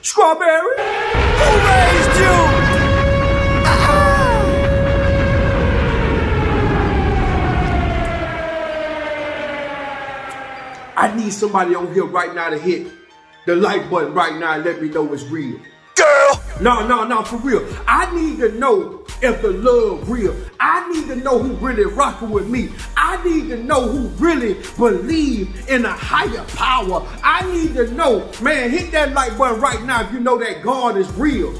Strawberry, who raised you? I need somebody on here right now to hit the like button right now and let me know it's real. Girl! No, for real. I need to know if the love real. I need to know who really rocking with me. I need to know who really believe in a higher power. I need to know, man, hit that like button right now if you know that God is real.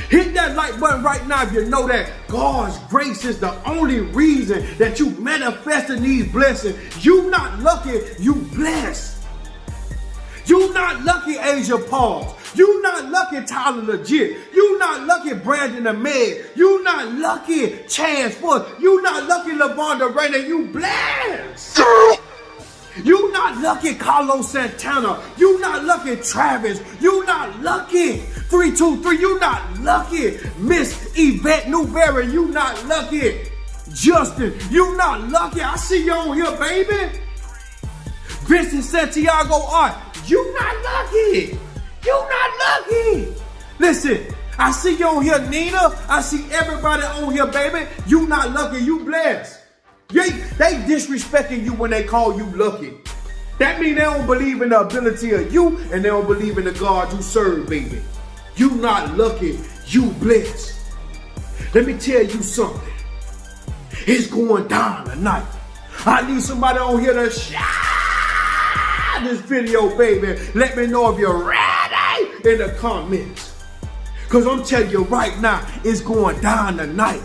Hit that like button right now if you know that God's grace is the only reason that you manifesting these blessings. You not lucky, you blessed. You not lucky, Asia Pauls. You not lucky, Tyler Legit. You not lucky, Brandon Ahmed. You not lucky, Chance Ford. You not lucky, LaVonda Rainer. You blessed. Girl! You not lucky, Carlos Santana. You not lucky, Travis. You not lucky, 323. You not lucky, Miss Yvette Newberry. You not lucky, Justin. You not lucky. I see you on here, baby. Vincent Santiago Art. You not lucky. You not lucky. Listen, I see you on here, Nina. I see everybody on here, baby. You not lucky. You blessed. They disrespecting you when they call you lucky. That means they don't believe in the ability of you and they don't believe in the God you serve, baby. You not lucky. You blessed. Let me tell you something. It's going down tonight. I need somebody on here to share this video, baby. Let me know if you're ready in the comments. Because I'm telling you right now, it's going down tonight.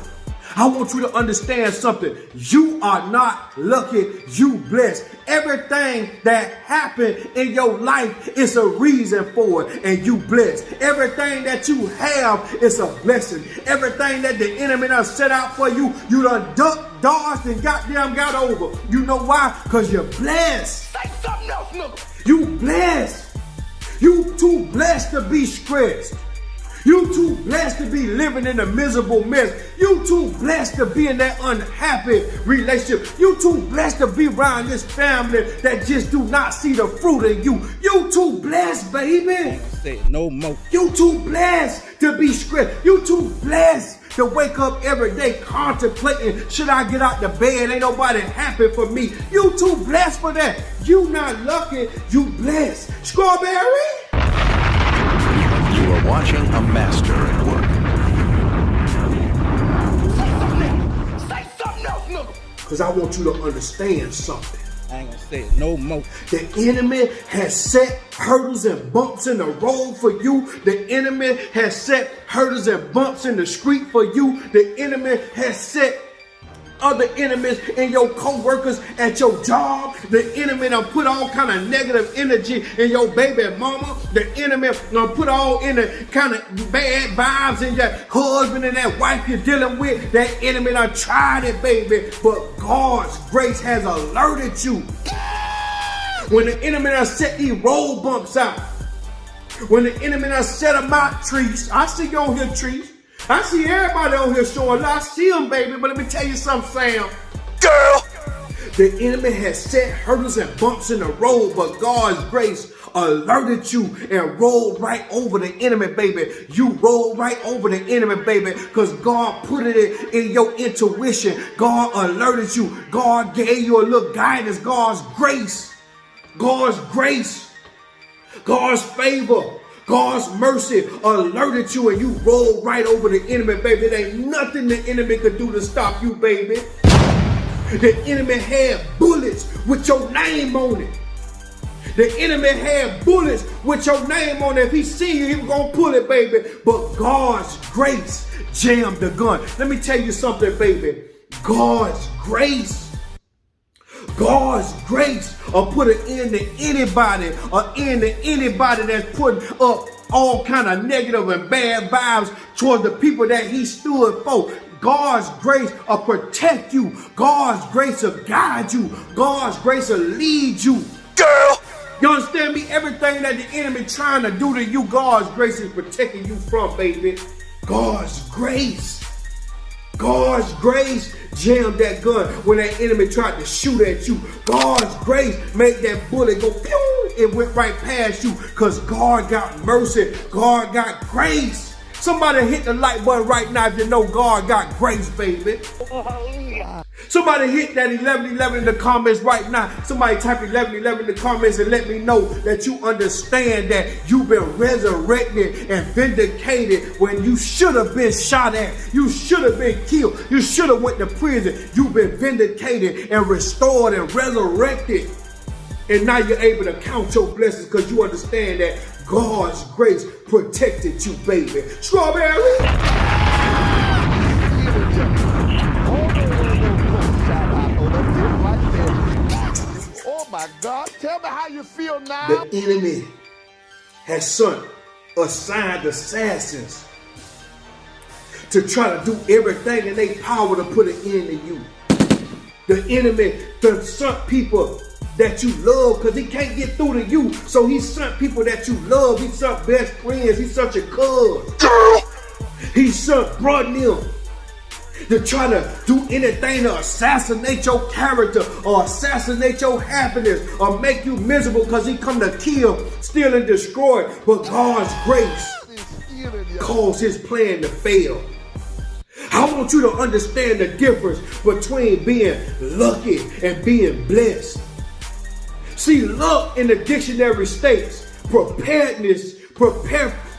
I want you to understand something. You are not lucky, you blessed. Everything that happened in your life is a reason for it, and you blessed. Everything that you have is a blessing. Everything that the enemy done set out for you, you done ducked, dodged, and goddamn got over. You know why? Because you're blessed. Say something else, nigga. You blessed. You too blessed to be stressed. You too blessed to be living in a miserable mess. You too blessed to be in that unhappy relationship. You too blessed to be around this family that just do not see the fruit in you. You too blessed, baby. Say no more. You too blessed to be stressed. You too blessed to wake up every day contemplating, should I get out the bed? Ain't nobody happy for me. You too blessed for that. You not lucky, you blessed. Strawberry? You are watching a master at work. Say something else, nigga. Because I want you to understand something. I ain't gonna say it no more. The enemy has set hurdles and bumps in the road for you. The enemy has set hurdles and bumps in the street for you. The enemy has set other enemies in your co-workers at your job. The enemy done put all kind of negative energy in your baby mama. The enemy done put all in the kind of bad vibes in your husband and that wife you're dealing with. That enemy done tried it, baby. But God's grace has alerted you. When the enemy done set these road bumps out. When the enemy done set them out, trees. I see you on here, trees. I see everybody on here showing love. I see them, baby, but let me tell you something, Sam. Girl! The enemy has set hurdles and bumps in the road, but God's grace alerted you and rolled right over the enemy, baby. You rolled right over the enemy, baby, because God put it in your intuition. God alerted you. God gave you a little guidance. God's grace. God's grace. God's favor. God's mercy alerted you and you rolled right over the enemy, baby. There ain't nothing the enemy could do to stop you, baby. The enemy had bullets with your name on it. The enemy had bullets with your name on it. If he see you, he was going to pull it, baby. But God's grace jammed the gun. Let me tell you something, baby. God's grace will put an end to anybody or end to anybody that's putting up all kind of negative and bad vibes towards the people that he stood for. God's grace will protect you. God's grace will guide you. God's grace will lead you. Girl! You understand me? Everything that the enemy trying to do to you, God's grace is protecting you from, baby. God's grace. God's grace jammed that gun when that enemy tried to shoot at you. God's grace made that bullet go pew it went right past you because God got mercy. God got grace. Somebody hit the like button right now if you know God got grace, baby. Somebody hit that 1111 in the comments right now. Somebody type 1111 in the comments and let me know that you understand that you've been resurrected and vindicated when you should have been shot at. You should have been killed. You should have went to prison. You've been vindicated and restored and resurrected. And now you're able to count your blessings because you understand that God's grace protected you, baby. Strawberry. Oh my God, tell me how you feel now. The enemy has assigned assassins to try to do everything in their power to put an end to you. The enemy done sent people that you love because he can't get through to you. So he sent people that you love. He sent best friends. He sent your cuz. Girl. He sent brother to try to do anything to assassinate your character or assassinate your happiness or make you miserable because he come to kill, steal, and destroy. But God's grace caused his plan to fail. I want you to understand the difference between being lucky and being blessed. See, luck in the dictionary states preparedness,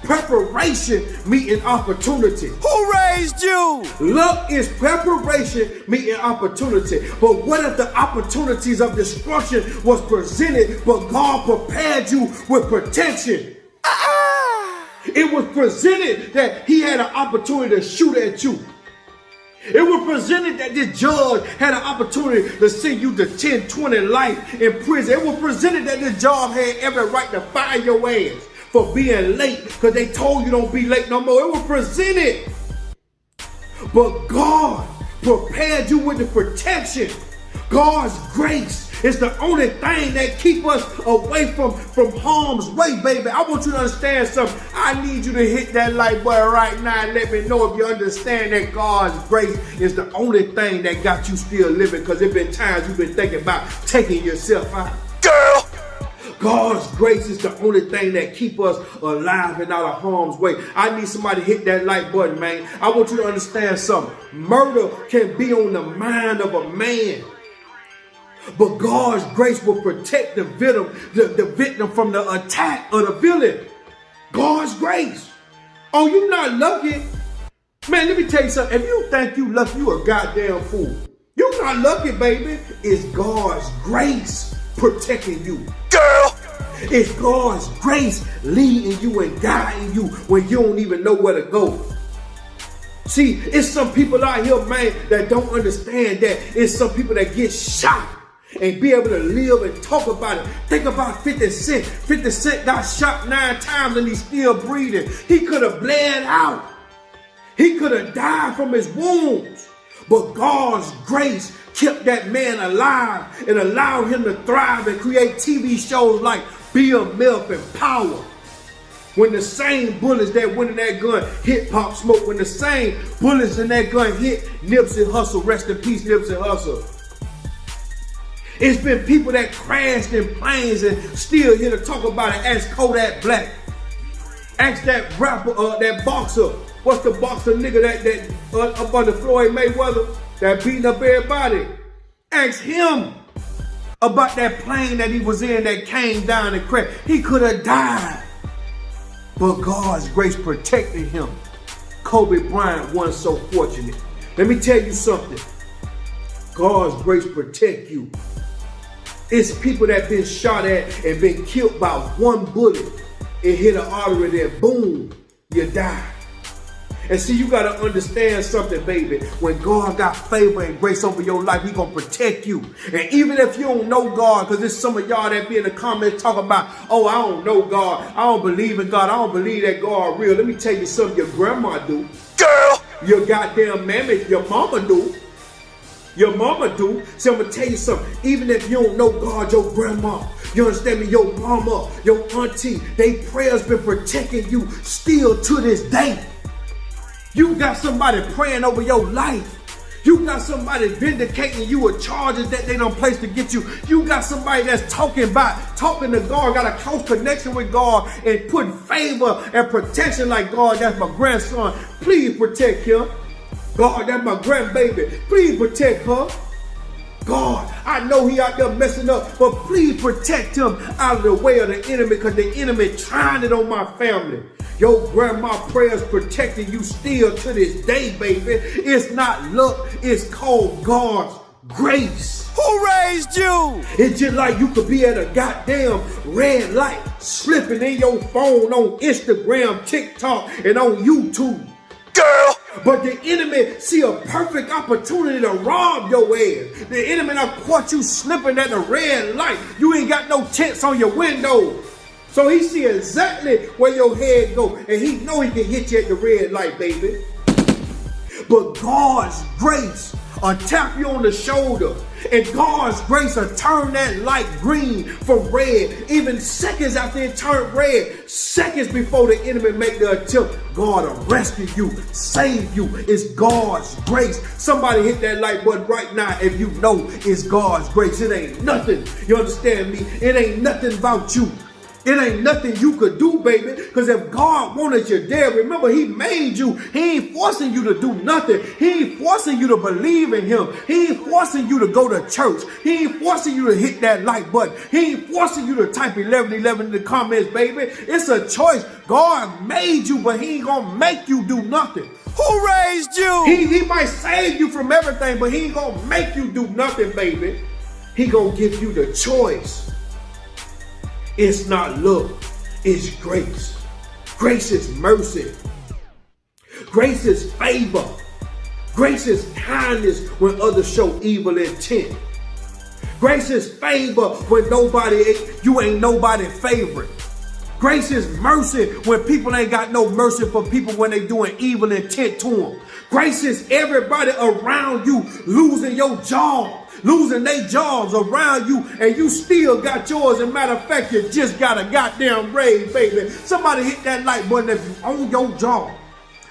preparation meeting opportunity. Who raised you? Luck is preparation meeting opportunity. But what if the opportunities of destruction was presented, but God prepared you with protection? It was presented that he had an opportunity to shoot at you. It was presented that this judge had an opportunity to send you to 10, 20 life in prison. It was presented that this job had every right to fire your ass for being late because they told you don't be late no more. It was presented. But God prepared you with the protection. God's grace is the only thing that keep us away from harm's way, baby. I want you to understand something. I need you to hit that like button right now and let me know if you understand that God's grace is the only thing that got you still living, because there been times you've been thinking about taking yourself out. Girl. God's grace is the only thing that keep us alive and out of harm's way. I need somebody to hit that like button, man. I want you to understand something. Murder can be on the mind of a man, but God's grace will protect the victim from the attack of the villain. God's grace. Oh, you not lucky? Man, let me tell you something. If you think you lucky, you a goddamn fool. You not lucky, baby. It's God's grace protecting you. Girl. It's God's grace leading you and guiding you when you don't even know where to go. See, it's some people out here, man, that don't understand that. It's some people that get shot and be able to live and talk about it. Think about 50 Cent. 50 Cent got shot 9 times and he's still breathing. He could have bled out. He could have died from his wounds. But God's grace kept that man alive and allowed him to thrive and create TV shows like Bill Milf and Power. When the same bullets that went in that gun hit Pop Smoke, when the same bullets in that gun hit Nipsey Hussle, rest in peace Nipsey Hussle. It's been people that crashed in planes and still here to talk about it. Ask Kodak Black. Ask that rapper, that boxer. What's the boxer nigga that up under Floyd Mayweather that beating up everybody? Ask him about that plane that he was in that came down and crashed. He could have died, but God's grace protected him. Kobe Bryant wasn't so fortunate. Let me tell you something. God's grace protect you. It's people that been shot at and been killed by one bullet. It hit an artery there, boom, you die. And see, you gotta understand something, baby. When God got favor and grace over your life, he gonna protect you. And even if you don't know God, because there's some of y'all that be in the comments talking about, oh, I don't know God, I don't believe in God, I don't believe that God real. Let me tell you something your grandma do. Girl. Your goddamn mammy, your mama do. Your mama do. So I'm gonna tell you something. Even if you don't know God, your grandma, you understand me, your mama, your auntie, they prayers been protecting you still to this day. You got somebody praying over your life. You got somebody vindicating you with charges that they don't place to get you. You got somebody that's talking to God, got a close connection with God and putting favor and protection like, God, that's my grandson. Please protect him. God, that's my grandbaby. Please protect her. God, I know he out there messing up, but please protect him out of the way of the enemy, because the enemy trying it on my family. Your grandma prayers protecting you still to this day, baby. It's not luck, it's called God's grace. Who raised you? It's just like you could be at a goddamn red light, slipping in your phone on Instagram, TikTok, and on YouTube. Girl. But the enemy see a perfect opportunity to rob your ass. The enemy done caught you slipping at the red light. You ain't got no tents on your windows. So he see exactly where your head go, and he know he can hit you at the red light, baby. But God's grace will tap you on the shoulder, and God's grace will turn that light green from red, even seconds after it turned red, seconds before the enemy make the attempt. God will rescue you, save you. It's God's grace. Somebody hit that like button right now if you know it's God's grace. It ain't nothing. You understand me? It ain't nothing about you. It ain't nothing you could do, baby, because if God wanted you there, remember, he made you. He ain't forcing you to do nothing. He ain't forcing you to believe in him. He ain't forcing you to go to church. He ain't forcing you to hit that like button. He ain't forcing you to type 1111 in the comments, baby. It's a choice. God made you, but he ain't gonna make you do nothing. Who raised you? He might save you from everything, but he ain't gonna make you do nothing, baby. He gonna give you the choice. It's not luck, it's grace. Grace is mercy. Grace is favor. Grace is kindness when others show evil intent. Grace is favor when you ain't nobody's favorite. Grace is mercy when people ain't got no mercy for people when they doing evil intent to them. Grace is everybody around you losing your job, losing their jobs around you, and you still got yours. As a matter of fact, you just got a goddamn raise, baby. Somebody hit that like button if you own your job.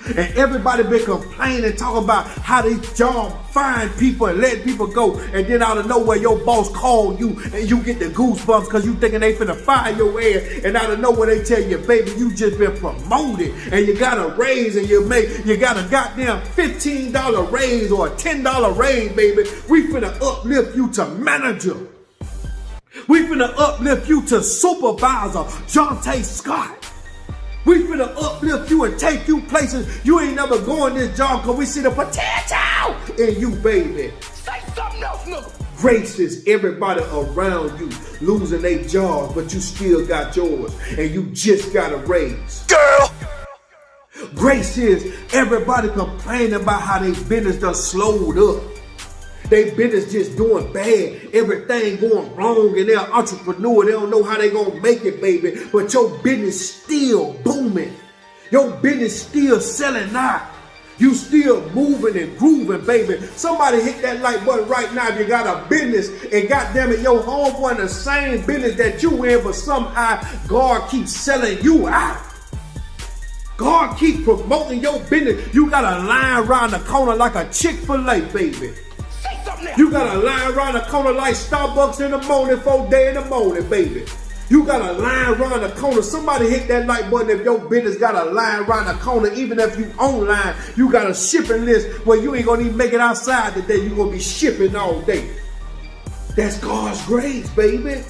And everybody been complaining, talking about how they job find people and let people go. And then out of nowhere, your boss called you and you get the goosebumps because you thinking they finna fire your ass. And out of nowhere, they tell you, baby, you just been promoted and you got a raise and you got a goddamn $15 raise or a $10 raise, baby. We finna uplift you to manager. We finna uplift you to supervisor, Jonte Scott. We finna uplift you and take you places you ain't never going this job because we see the potential in you, baby. Say something else, nigga. Grace is everybody around you losing their jobs, but you still got yours and you just got a raise. Girl. Grace is everybody complaining about how their business done slowed up. They business just doing bad, everything going wrong, and they're an entrepreneur. They don't know how they gonna make it, baby. But your business still booming. Your business still selling out. You still moving and grooving, baby. Somebody hit that like button right now if you got a business and goddamn it, your homeboy in the same business that you in, but somehow God keeps selling you out. God keep promoting your business. You got a line around the corner like a Chick-fil-A, baby. You got a line around the corner like Starbucks in the morning, 4 days in the morning, baby. You got a line around the corner. Somebody hit that like button if your business got a line around the corner. Even if you online, you got a shipping list where you ain't gonna even make it outside today. You gonna be shipping all day. That's God's grace, baby.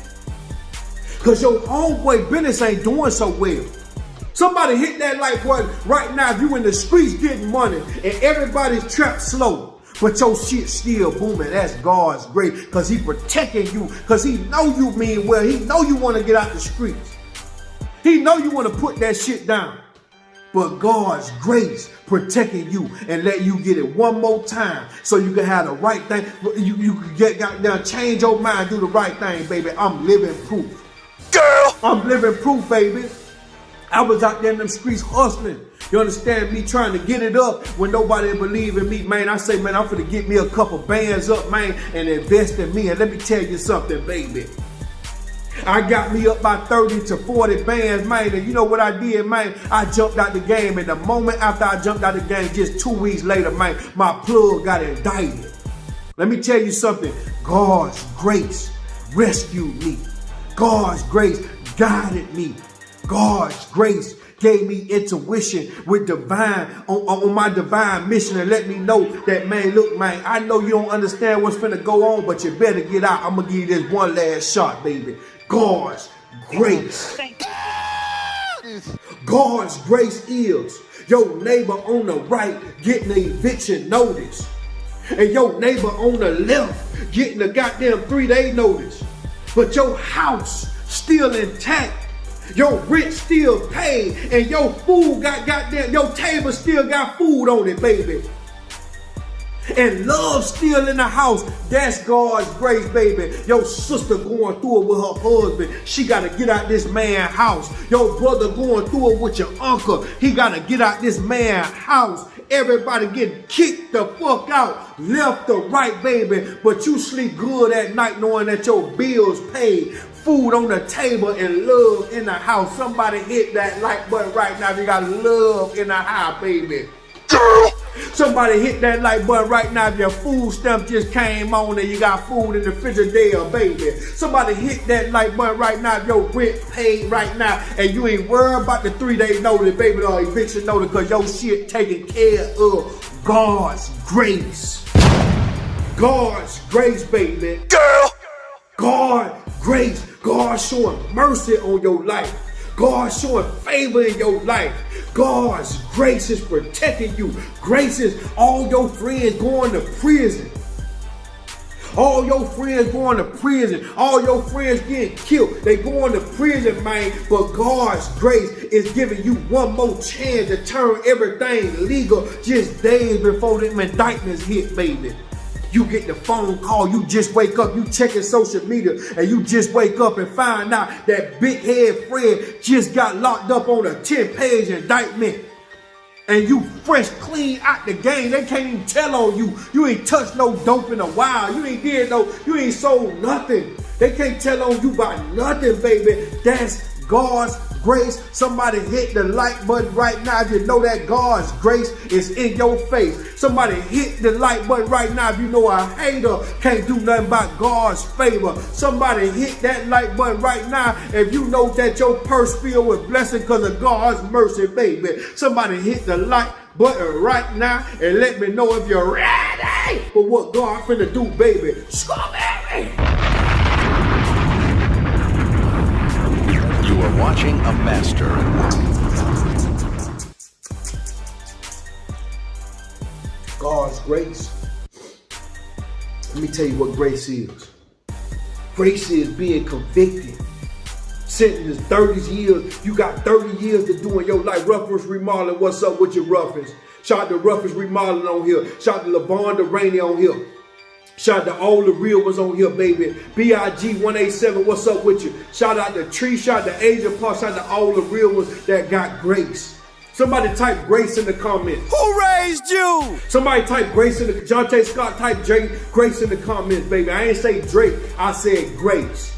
Cause your homeboy business ain't doing so well. Somebody hit that like button right now if you in the streets getting money and everybody's trapped slow. But your shit still booming. That's God's grace, because he protecting you, because he know you mean well. He know you want to get out the streets. He know you want to put that shit down. But God's grace protecting you and let you get it one more time so you can have the right thing. You can get down, change your mind, do the right thing, baby. I'm living proof. Girl. I'm living proof, baby. I was out there in them streets hustling. You understand me, trying to get it up when nobody believe in me, man. I say, man, I'm finna get me a couple bands up, man, and invest in me. And let me tell you something, baby. I got me up by 30 to 40 bands, man, and you know what I did, man? I jumped out the game, and the moment after I jumped out the game, just 2 weeks later, man, my plug got indicted. Let me tell you something. God's grace rescued me. God's grace guided me. God's grace gave me intuition with divine, on my divine mission, and let me know that, man, look, man, I know you don't understand what's finna go on, but you better get out. I'm gonna give you this one last shot, baby. God's grace. God's grace is your neighbor on the right getting the eviction notice, and your neighbor on the left getting the goddamn 3-day notice, but your house still intact. Your rent still paid, and your food got goddamn, your table still got food on it, baby. And love still in the house. That's God's grace, baby. Your sister going through it with her husband. She got to get out this man's house. Your brother going through it with your uncle. He got to get out this man's house. Everybody getting kicked the fuck out, left or right, baby. But you sleep good at night knowing that your bills paid, food on the table, and love in the house. Somebody hit that like button right now if you got love in the house, baby. Girl. Somebody hit that like button right now if your food stamp just came on and you got food in the refrigerator, baby. Somebody hit that like button right now if your rent paid right now and you ain't worried about the 3-day notice, baby, or eviction notice, because your shit taken care of. God's grace. God's grace, baby. Girl. God's grace. God showing mercy on your life. God showing favor in your life. God's grace is protecting you. Grace is all your friends going to prison. All your friends going to prison. All your friends getting killed. They going to prison, man. But God's grace is giving you one more chance to turn everything legal just days before them indictments hit, baby. You get the phone call, you just wake up, you checking social media, and you just wake up and find out that big head Fred just got locked up on a 10-page indictment. And you fresh, clean out the game. They can't even tell on you. You ain't touched no dope in a while. You ain't did no, you ain't sold nothing. They can't tell on you about nothing, baby. That's God's grace. Somebody hit the like button right now if you know that God's grace is in your face. Somebody hit the like button right now if you know a hater can't do nothing about God's favor. Somebody hit that like button right now if you know that your purse filled with blessing because of God's mercy, baby. Somebody hit the like button right now and let me know if you're ready for what God finna do, baby. Strawberry. You are watching a master at work. God's grace. Let me tell you what grace is. Grace is being convicted. Sentenced 30 years. You got 30 years to do in your life. Ruffers Remodeling. What's up with your Ruffers? Shout out to Ruffers Remodeling on here. Shout out to LeVon Delaney on here. Shout out to all the real ones on here, baby. BIG187, what's up with you? Shout out to Tree, shout out to Asia Park, shout out to all the real ones that got grace. Somebody type grace in the comments. Who raised you? Somebody type grace in the, John T. Scott type grace in the comments, baby. I ain't say Drake, I said grace.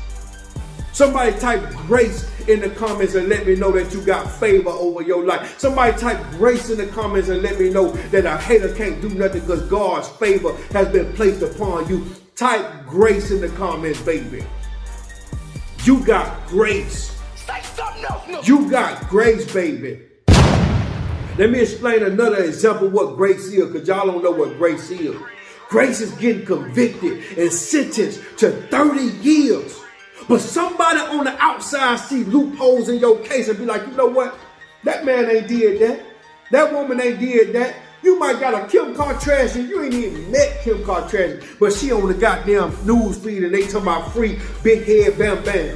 Somebody type grace in the comments and let me know that you got favor over your life. Somebody type grace in the comments and let me know that a hater can't do nothing because God's favor has been placed upon you. Type grace in the comments, baby. You got grace. Say something else, no. You got grace, baby. Let me explain another example of what grace is, because y'all don't know what grace is. Grace is getting convicted and sentenced to 30 years. But somebody on the outside see loopholes in your case and be like, you know what? That man ain't did that. That woman ain't did that. You might got a Kim Kardashian. You ain't even met Kim Kardashian. But she on the goddamn news feed and they talking about free big head bam bam.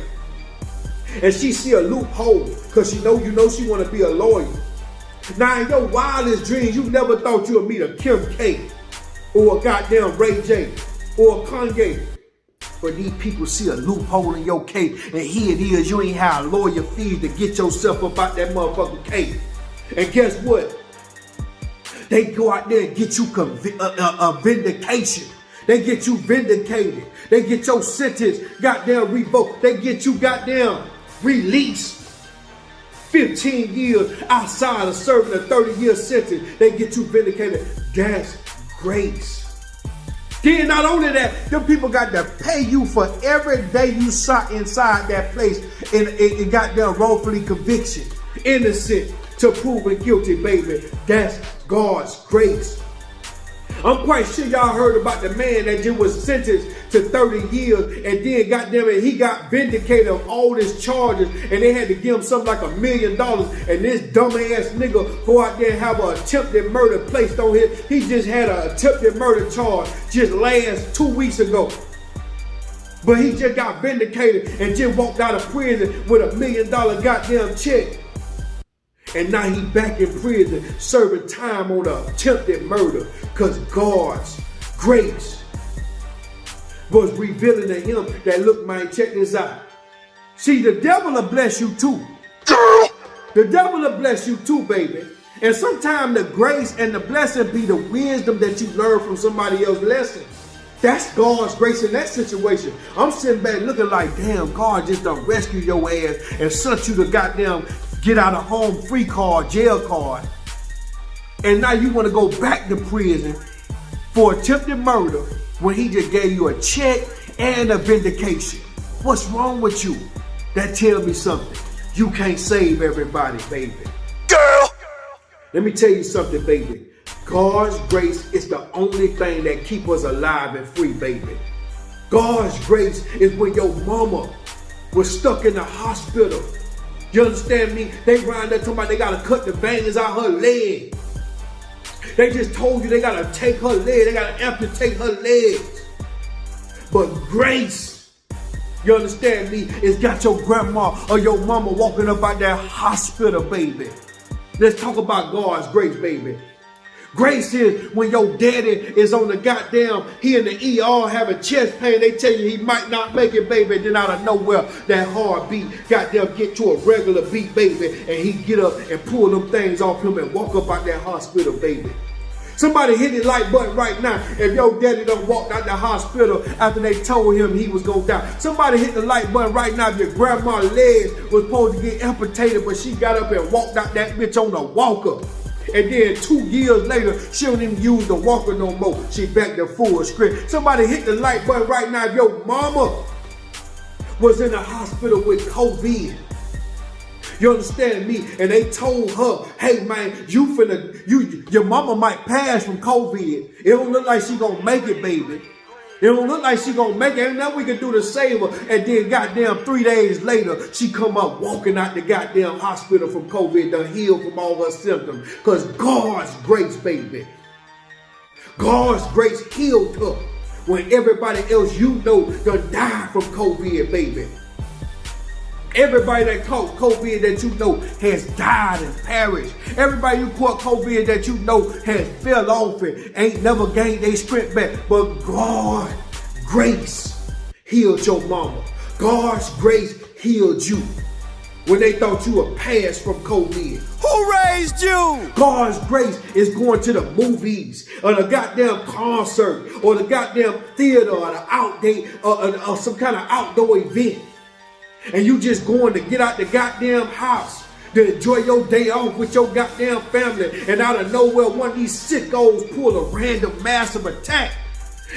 And she see a loophole because she know she want to be a lawyer. Now in your wildest dreams, you never thought you would meet a Kim K or a goddamn Ray J or a Kanye. But these people see a loophole in your case, and here it is, you ain't have lawyer fees to get yourself up out that motherfucking case. And guess what? They go out there and get you a vindication. They get you vindicated. They get your sentence goddamn revoked. They get you goddamn released. 15 years outside of serving a 30-year sentence. They get you vindicated. That's grace. Then not only that, them people got to pay you for every day you sat inside that place and got their wrongfully conviction. Innocent to proven guilty, baby. That's God's grace. I'm quite sure y'all heard about the man that just was sentenced to 30 years and then goddamn it, he got vindicated of all his charges and they had to give him something like $1 million and this dumbass nigga go out there and have an attempted murder placed on him. He just had an attempted murder charge just last 2 weeks ago. But he just got vindicated and just walked out of prison with $1 million goddamn check. And now he back in prison serving time on an attempted murder because God's grace was revealing to him that, look, man, check this out. See, the devil will bless you too. The devil will bless you too, baby. And sometimes the grace and the blessing be the wisdom that you learn from somebody else's lesson. That's God's grace in that situation. I'm sitting back looking like, damn, God just done rescued your ass and sent you the goddamn get out of home free card, jail card. And now you want to go back to prison for attempted murder when he just gave you a check and a vindication. What's wrong with you? That tells me something. You can't save everybody, baby. Girl! Let me tell you something, baby. God's grace is the only thing that keeps us alive and free, baby. God's grace is when your mama was stuck in the hospital. You understand me? They round there talking about they gotta cut the veins out her leg. They just told you they gotta take her leg, they gotta amputate her legs. But grace, you understand me, is got your grandma or your mama walking up out that hospital, baby. Let's talk about God's grace, baby. Grace is when your daddy is on the goddamn, he in the ER having chest pain. They tell you he might not make it, baby. And then out of nowhere, that heartbeat goddamn get to a regular beat, baby. And he get up and pull them things off him and walk up out that hospital, baby. Somebody hit the like button right now if your daddy done walked out the hospital after they told him he was gonna die. Somebody hit the like button right now if your grandma's legs was supposed to get amputated, but she got up and walked out that bitch on a walker. And then 2 years later, she don't even use the walker no more. She back to full script. Somebody hit the like button right now if your mama was in the hospital with COVID. You understand me? And they told her, hey man, your mama might pass from COVID. It don't look like she gonna make it, baby. It don't look like she gonna make it. Ain't nothing we can do to save her. And then goddamn 3 days later, she come up walking out the goddamn hospital from COVID, done healed from all her symptoms. Because God's grace, baby. God's grace healed her when everybody else you know done died from COVID, baby. Everybody that caught COVID that you know has died and perished. Everybody you caught COVID that you know has fell off and ain't never gained their strength back. But God's grace healed your mama. God's grace healed you when they thought you were passed from COVID. Who raised you? God's grace is going to the movies or the goddamn concert or the goddamn theater or the outdate or some kind of outdoor event. And you just going to get out the goddamn house to enjoy your day off with your goddamn family. And out of nowhere, one of these sickos pull a random massive attack.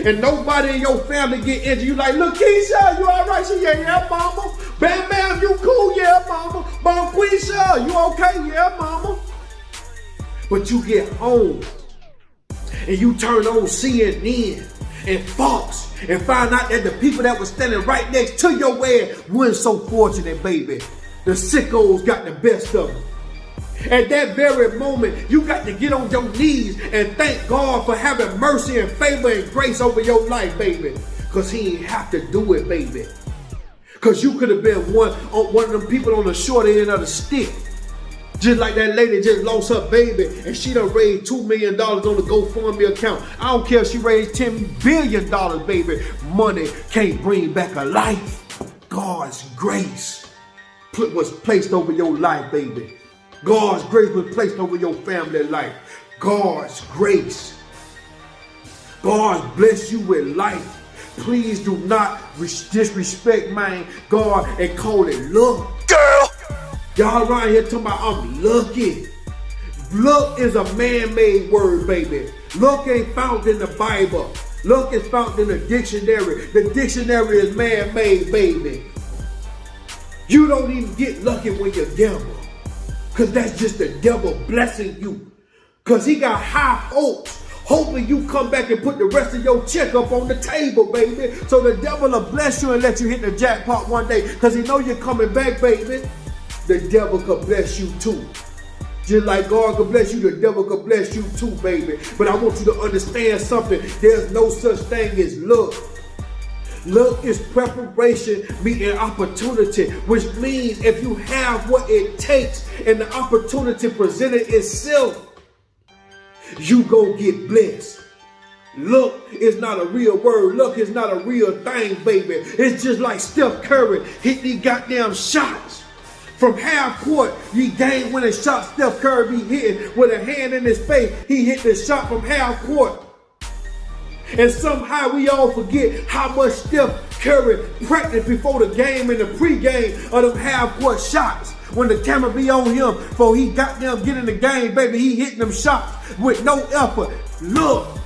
And nobody in your family get injured. You like, look, Keisha, you all right? She, yeah, mama. Bam, bam, you cool? Yeah, mama. Bonquisha, you okay? Yeah, mama. But you get home and you turn on CNN and Fox and find out that the people that were standing right next to your ass weren't so fortunate, baby. The sickos got the best of them. At that very moment, you got to get on your knees and thank God for having mercy and favor and grace over your life, baby. Because he ain't have to do it, baby. Because you could have been one of them people on the short end of the stick. Just like that lady just lost her baby and she done raised $2 million on the GoFundMe account. I don't care if she raised $10 billion, baby. Money can't bring back a life. God's grace was placed over your life, baby. God's grace was placed over your family life. God's grace God bless you with life. Please do not disrespect, man, God, and call it luck. Girl. Y'all around here talking about I'm lucky. Luck is a man-made word, baby. Luck ain't found in the Bible. Luck is found in the dictionary. The dictionary is man-made, baby. You don't even get lucky when you're devil. Because that's just the devil blessing you. Because he got high hopes. Hoping you come back and put the rest of your check up on the table, baby. So the devil will bless you and let you hit the jackpot one day. Because he know you're coming back, baby. The devil could bless you too. Just like God could bless you, the devil could bless you too, baby. But I want you to understand something. There's no such thing as luck. Luck is preparation meeting opportunity, which means if you have what it takes and the opportunity presented itself, you go get blessed. Luck is not a real word. Luck is not a real thing, baby. It's just like Steph Curry hit these goddamn shots. From half court, he game winning shot. Steph Curry be hitting with a hand in his face. He hit the shot from half court. And somehow we all forget how much Steph Curry practiced before the game and the pregame of them half court shots. When the camera be on him before he got them get in the game, baby, he hitting them shots with no effort. Look,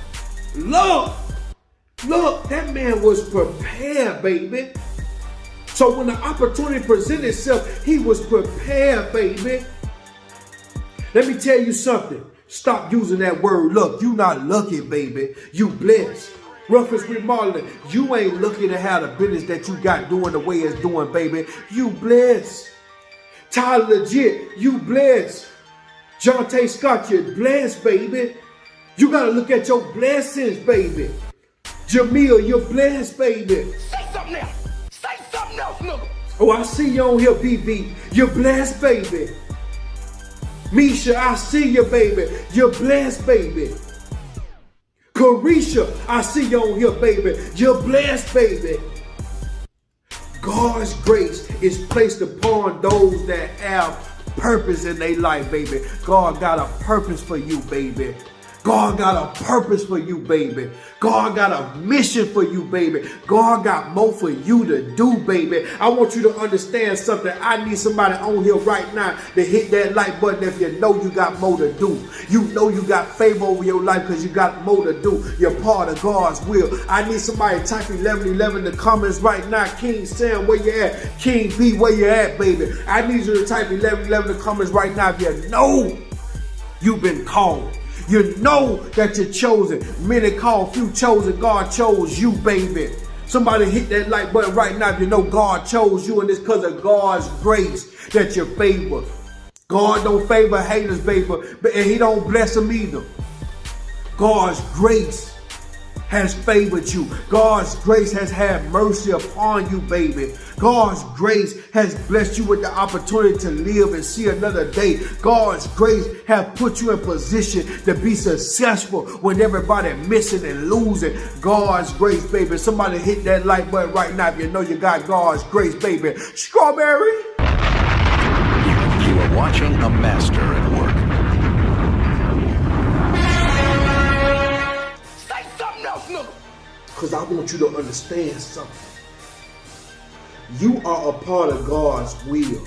that man was prepared, baby. So when the opportunity presented itself, he was prepared, baby. Let me tell you something. Stop using that word luck. You not lucky, baby. You blessed. Ruffus Remodeling, you ain't lucky to have the business that you got doing the way it's doing, baby. You blessed. Tyler Legit, you blessed. Jonte Scott, you're blessed, baby. You got to look at your blessings, baby. Jamil, you're blessed, baby. Say something else. Say something else, nigga. Oh, I see you on here, BB. You're blessed, baby. Misha, I see you, baby. You're blessed, baby. Carisha, I see you on here, baby. You're blessed, baby. God's grace is placed upon those that have purpose in their life, baby. God got a purpose for you, baby. God got a purpose for you, baby. God got a mission for you, baby. God got more for you to do, baby. I want you to understand something. I need somebody on here right now to hit that like button if you know you got more to do. You know you got favor over your life because you got more to do. You're part of God's will. I need somebody to type 1111 in the comments right now. King Sam, where you at? King B, where you at, baby? I need you to type 1111 in the comments right now if you know you've been called. You know that you're chosen. Many called, few chosen. God chose you, baby. Somebody hit that like button right now if you know God chose you, and it's because of God's grace that you're favored. God don't favor haters, baby, and he don't bless them either. God's grace has favored you. God's grace has had mercy upon you, baby. God's grace has blessed you with the opportunity to live and see another day. God's grace has put you in position to be successful when everybody missing and losing. God's grace, baby. Somebody hit that like button right now if you know you got God's grace, baby. Strawberry. You are watching a master at work. Say something else, nigga. Because I want you to understand something. You are a part of God's will.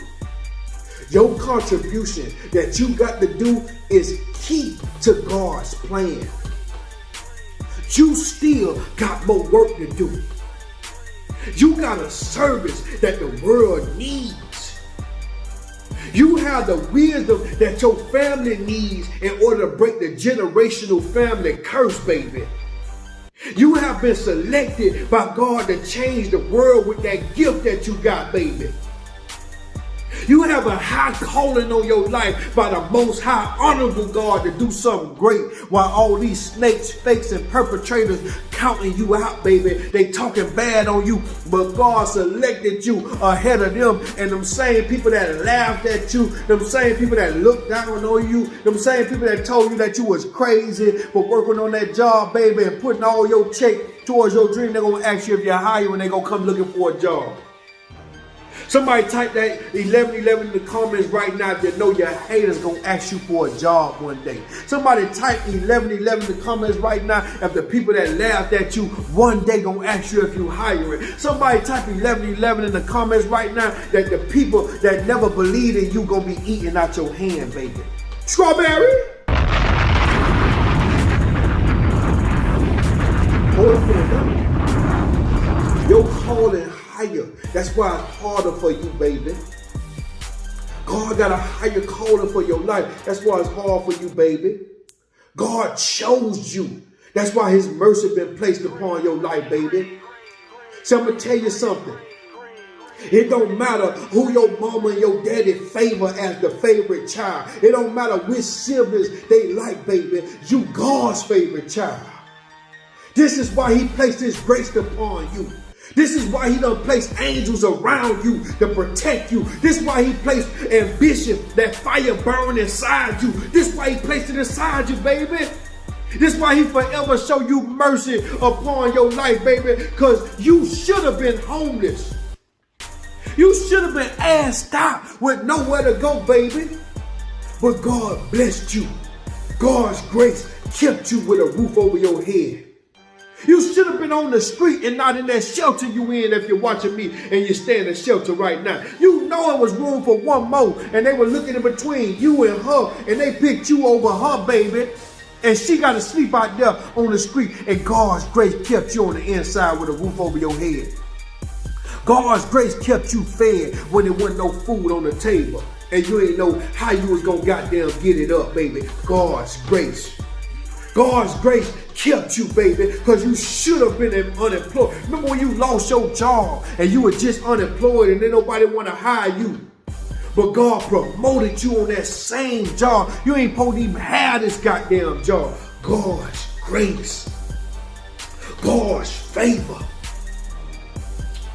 Your contribution that you got to do is key to God's plan. You still got more work to do. You got a service that the world needs. You have the wisdom that your family needs in order to break the generational family curse, baby. You have been selected by God to change the world with that gift that you got, baby. You have a high calling on your life by the most high honorable God to do something great while all these snakes, fakes, and perpetrators counting you out, baby. They talking bad on you, but God selected you ahead of them. And them same people that laughed at you, them same people that looked down on you, them same people that told you that you was crazy for working on that job, baby, and putting all your check towards your dream, they're going to ask you if you're hired when they going to come looking for a job. Somebody type that 1111 in the comments right now if you know your haters gonna ask you for a job one day. Somebody type 1111 in the comments right now if the people that laughed at you one day gonna ask you if you hiring. Somebody type 1111 in the comments right now that the people that never believed in you gonna be eating out your hand, baby. Strawberry? Hold up for a minute. Your calling higher. That's why it's harder for you, baby. God got a higher calling for your life. That's why it's hard for you, baby. God chose you. That's why his mercy been placed upon your life, baby. So I'm going to tell you something. It don't matter who your mama and your daddy favor as the favorite child. It don't matter which siblings they like, baby. You God's favorite child. This is why he placed his grace upon you. This is why he done placed angels around you to protect you. This is why he placed ambition, that fire burning inside you. This is why he placed it inside you, baby. This is why he forever show you mercy upon your life, baby, because you should have been homeless. You should have been assed out with nowhere to go, baby. But God blessed you. God's grace kept you with a roof over your head. You should have been on the street and not in that shelter you in if you're watching me and you stay in the shelter right now. You know it was room for one more and they were looking in between you and her and they picked you over her, baby. And she got to sleep out there on the street and God's grace kept you on the inside with a roof over your head. God's grace kept you fed when there wasn't no food on the table and you ain't know how you was going to goddamn get it up, baby. God's grace. God's grace kept you, baby, because you should have been unemployed. Remember when you lost your job and you were just unemployed and then nobody want to hire you? But God promoted you on that same job. You ain't supposed to even have this goddamn job. God's grace. God's favor.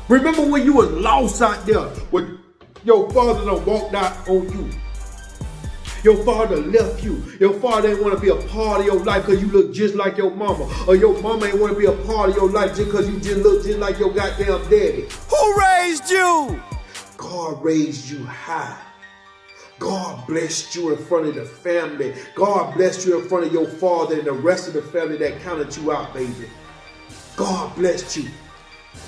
Remember when you was lost out there when your father done walked out on you? Your father left you. Your father didn't want to be a part of your life because you look just like your mama. Or your mama ain't want to be a part of your life just because you just look just like your goddamn daddy. Who raised you? God raised you high. God blessed you in front of the family. God blessed you in front of your father and the rest of the family that counted you out, baby. God blessed you.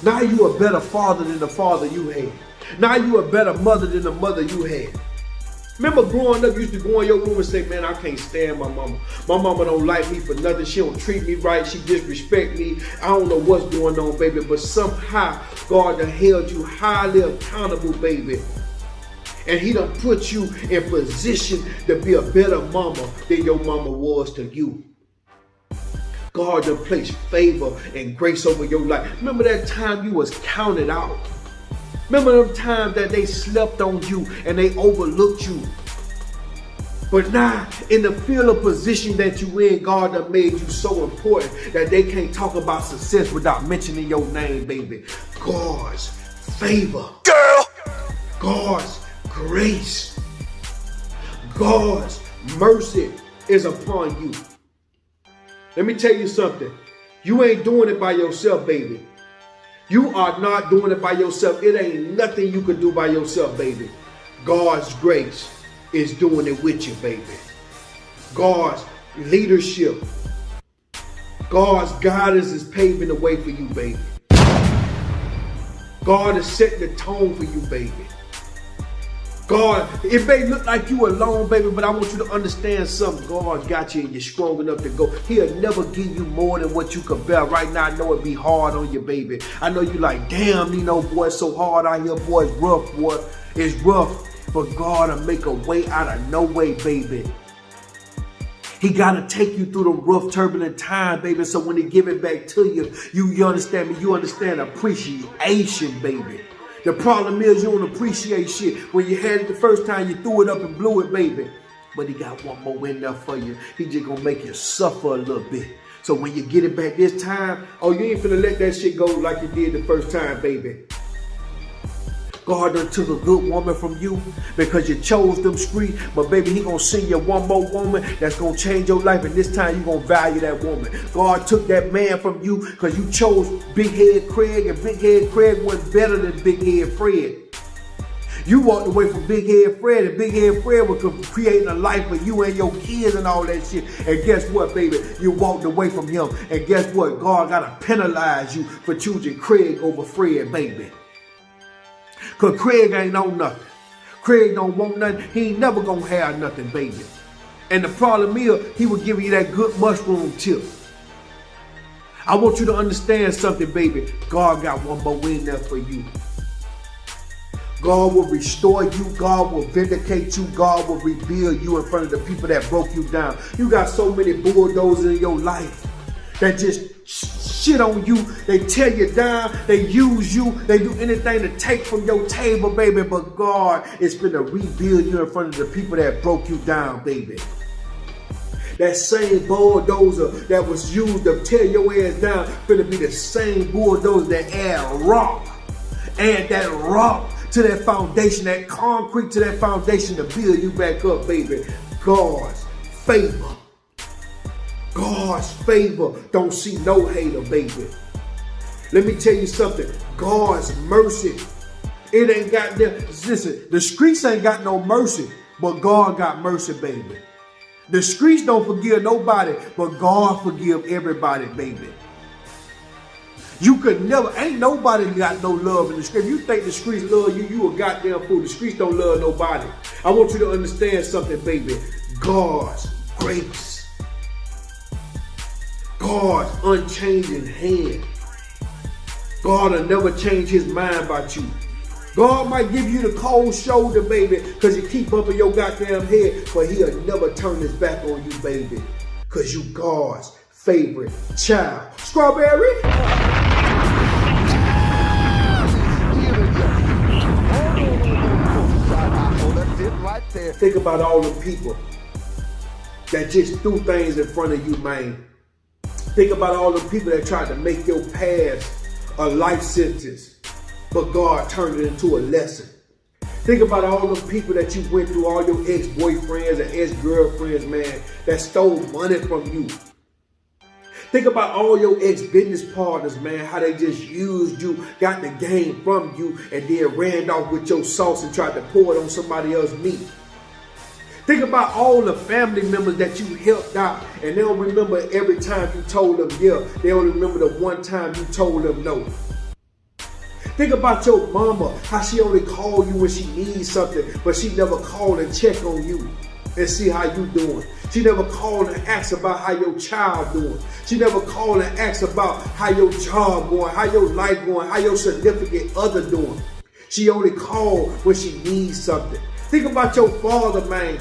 Now you a better father than the father you had. Now you a better mother than the mother you had. Remember growing up, you used to go in your room and say, man, I can't stand my mama. My mama don't like me for nothing. She don't treat me right. She disrespect me. I don't know what's going on, baby. But somehow, God done held you highly accountable, baby. And he done put you in position to be a better mama than your mama was to you. God done placed favor and grace over your life. Remember that time you was counted out? Remember them times that they slept on you and they overlooked you? But now, in the field of position that you in, God done made you so important that they can't talk about success without mentioning your name, baby. God's favor. Girl. God's grace. God's mercy is upon you. Let me tell you something. You ain't doing it by yourself, baby. You are not doing it by yourself. It ain't nothing you can do by yourself, baby. God's grace is doing it with you, baby. God's leadership, God's guidance is paving the way for you, baby. God is setting the tone for you, baby. God, it may look like you alone, baby, but I want you to understand something. God got you and you're strong enough to go. He'll never give you more than what you can bear. Right now, I know it be hard on you, baby. I know you like, damn, Nino, boy, it's so hard out here, boy. It's rough, boy. It's rough. But God will make a way out of no way, baby. He got to take you through the rough, turbulent time, baby. So when he give it back to you, you understand me? You understand appreciation, baby. The problem is you don't appreciate shit. When you had it the first time, you threw it up and blew it, baby. But he got one more in there for you. He just gonna make you suffer a little bit. So when you get it back this time, oh, you ain't finna let that shit go like you did the first time, baby. God done took a good woman from you because you chose them streets. But baby, he gonna send you one more woman that's gonna change your life. And this time you gonna value that woman. God took that man from you because you chose Big Head Craig. And Big Head Craig wasn't better than Big Head Fred. You walked away from Big Head Fred, and Big Head Fred was creating a life for you and your kids and all that shit. And guess what, baby? You walked away from him. And guess what? God gotta penalize you for choosing Craig over Fred, baby. Cause Craig ain't on nothing. Craig don't want nothing. He ain't never gonna have nothing, baby. And the problem is, he will give you that good mushroom tip. I want you to understand something, baby. God got one more in there for you. God will restore you. God will vindicate you. God will rebuild you in front of the people that broke you down. You got so many bulldozers in your life that just shit on you. They tear you down. They use you. They do anything to take from your table, baby. But God is finna rebuild you in front of the people that broke you down, baby. That same bulldozer that was used to tear your ass down finna be the same bulldozer that add rock. Add that rock to that foundation, that concrete to that foundation to build you back up, baby. God's favor. God's favor don't see no hater, baby. Let me tell you something. God's mercy. It ain't got there. Listen, the streets ain't got no mercy, but God got mercy, baby. The streets don't forgive nobody, but God forgive everybody, baby. You could never, ain't nobody got no love in the streets. If you think the streets love you, you a goddamn fool. The streets don't love nobody. I want you to understand something, baby. God's grace. God's unchanging hand. God will never change his mind about you. God might give you the cold shoulder, baby, because you keep bumping your goddamn head, but he'll never turn his back on you, baby, because you God's favorite child. Strawberry? Think about all the people that just threw things in front of you, man. Think about all the people that tried to make your past a life sentence, but God turned it into a lesson. Think about all the people that you went through, all your ex-boyfriends and ex-girlfriends, man, that stole money from you. Think about all your ex-business partners, man, how they just used you, got the game from you, and then ran off with your sauce and tried to pour it on somebody else's meat. Think about all the family members that you helped out, and they don't remember every time you told them yeah. They only remember the one time you told them no. Think about your mama, how she only called you when she needs something, but she never called and check on you and see how you doing. She never called and asked about how your child doing. She never called and asked about how your job going, how your life going, how your significant other doing. She only called when she needs something. Think about your father, man.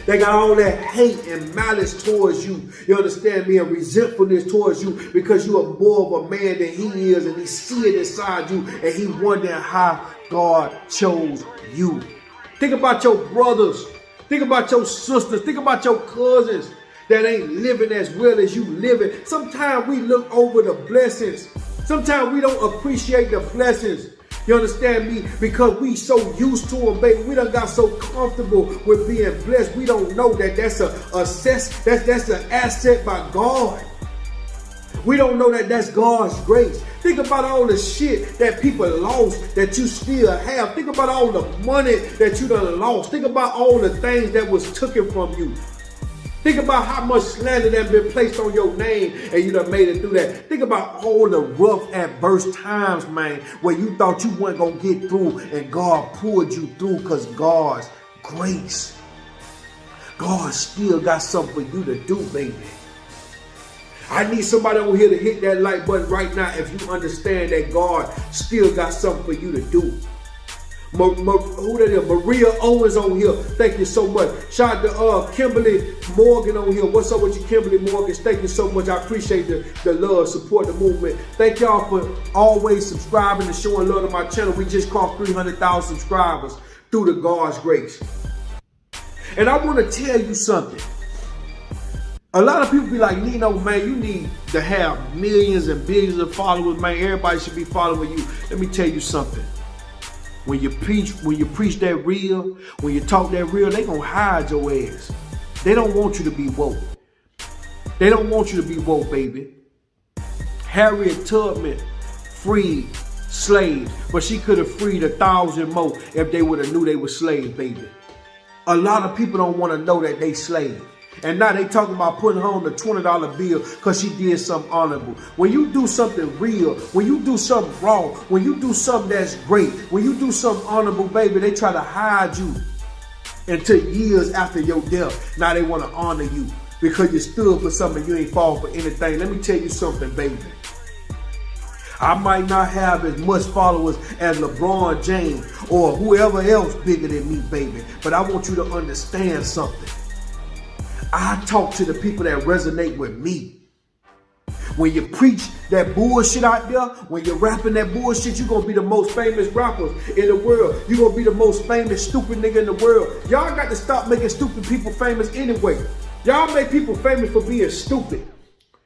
They got all that hate and malice towards you. You understand me? And resentfulness towards you because you are more of a man than he is, and he see it inside you, and he wondering how God chose you. Think about your brothers. Think about your sisters. Think about your cousins that ain't living as well as you living. Sometimes we look over the blessings. Sometimes we don't appreciate the blessings. You understand me? Because we so used to them, baby. We done got so comfortable with being blessed. We don't know that that's that's an asset by God. We don't know that that's God's grace. Think about all the shit that people lost that you still have. Think about all the money that you done lost. Think about all the things that was taken from you. Think about how much slander that been placed on your name and you done made it through that. Think about all the rough, adverse times, man, where you thought you weren't going to get through and God pulled you through because God's grace. God still got something for you to do, baby. I need somebody over here to hit that like button right now if you understand that God still got something for you to do. Who that is? Maria Owens on here. Thank you so much. Shout out to Kimberly Morgan on here. What's up with you, Kimberly Morgan? Thank you so much. I appreciate the love, support the movement. Thank y'all for always subscribing and showing love to my channel. We just crossed 300,000 subscribers through the God's grace. And I want to tell you something. A lot of people be like, Nino, man, you need to have millions and billions of followers, man. Everybody should be following you. Let me tell you something. When you preach that real, when you talk that real, they gonna hide your ass. They don't want you to be woke. They don't want you to be woke, baby. Harriet Tubman freed Slaves. But she could have freed 1,000 more if they would have knew they were slaves, baby. A lot of people don't want to know that they slaves. And now they talking about putting her on the $20 bill because she did something honorable. When you do something real, when you do something wrong, when you do something that's great, when you do something honorable, baby, they try to hide you until years after your death. Now they want to honor you because you stood for something, you ain't fall for anything. Let me tell you something, baby. I might not have as much followers as LeBron James or whoever else bigger than me, baby. But I want you to understand something. I talk to the people that resonate with me. When you preach that bullshit out there, when you're rapping that bullshit, you're going to be the most famous rappers in the world. You're going to be the most famous stupid nigga in the world. Y'all got to stop making stupid people famous anyway. Y'all make people famous for being stupid.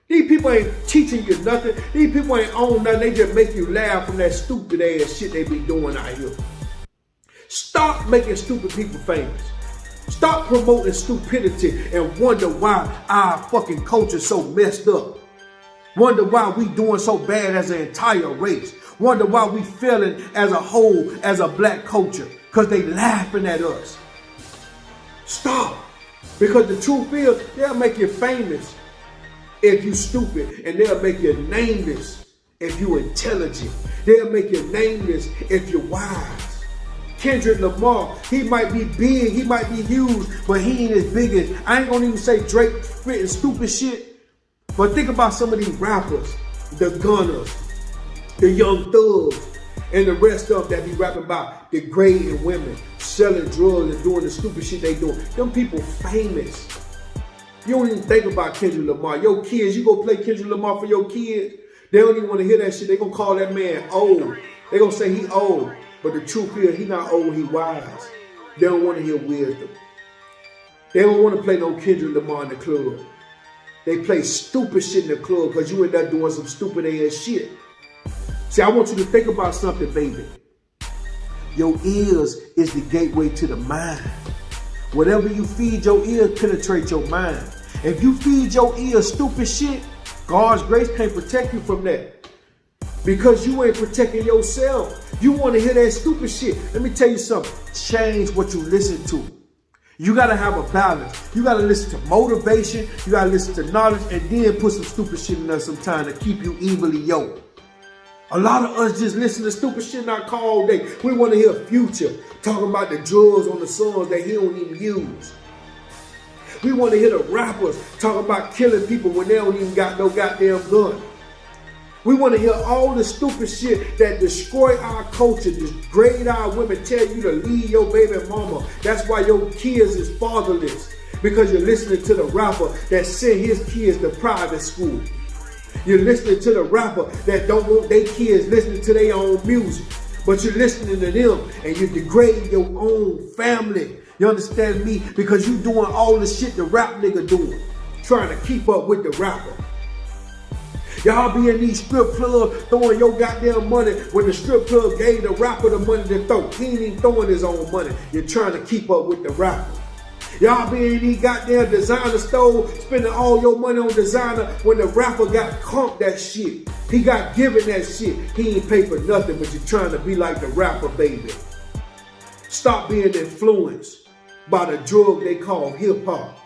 These people ain't teaching you nothing. These people ain't on nothing. They just make you laugh from that stupid ass shit they be doing out here. Stop making stupid people famous. Stop promoting stupidity and wonder why our fucking culture's so messed up. Wonder why we doing so bad as an entire race. Wonder why we failing as a whole, as a black culture. Because they laughing at us. Stop. Because the truth is, they'll make you famous if you stupid. And they'll make you nameless if you intelligent. They'll make you nameless if you're wise. Kendrick Lamar, he might be big, he might be huge, but he ain't as big as, I ain't gonna even say Drake spitting stupid shit, but think about some of these rappers, the Gunners, the Young Thugs, and the rest of them that be rapping about degrading women, selling drugs and doing the stupid shit they doing. Them people famous. You don't even think about Kendrick Lamar. Your kids, you go play Kendrick Lamar for your kids, they don't even want to hear that shit. They gonna call that man old. They gonna say he old. But the truth is, he not old, he wise. They don't want to hear wisdom. They don't want to play no Kendrick Lamar in the club. They play stupid shit in the club because you end up doing some stupid ass shit. See, I want you to think about something, baby. Your ears is the gateway to the mind. Whatever you feed your ears penetrates your mind. If you feed your ears stupid shit, God's grace can't protect you from that. Because you ain't protecting yourself. You want to hear that stupid shit. Let me tell you something. Change what you listen to. You got to have a balance. You got to listen to motivation. You got to listen to knowledge. And then put some stupid shit in there sometime to keep you evenly yoked. A lot of us just listen to stupid shit in our call all day. We want to hear Future talking about the drugs on the songs that he don't even use. We want to hear the rappers talking about killing people when they don't even got no goddamn gun. We want to hear all the stupid shit that destroy our culture, degrade our women, tell you to leave your baby mama. That's why your kids is fatherless. Because you're listening to the rapper that sent his kids to private school. You're listening to the rapper that don't want their kids listening to their own music. But you're listening to them and you're degrading your own family. You understand me? Because you doing all the shit the rap nigga doing. Trying to keep up with the rapper. Y'all be in these strip clubs throwing your goddamn money when the strip club gave the rapper the money to throw. He ain't even throwing his own money. You're trying to keep up with the rapper. Y'all be in these goddamn designer stores spending all your money on designer when the rapper got comped that shit. He got given that shit. He ain't pay for nothing, but you're trying to be like the rapper, baby. Stop being influenced by the drug they call hip hop.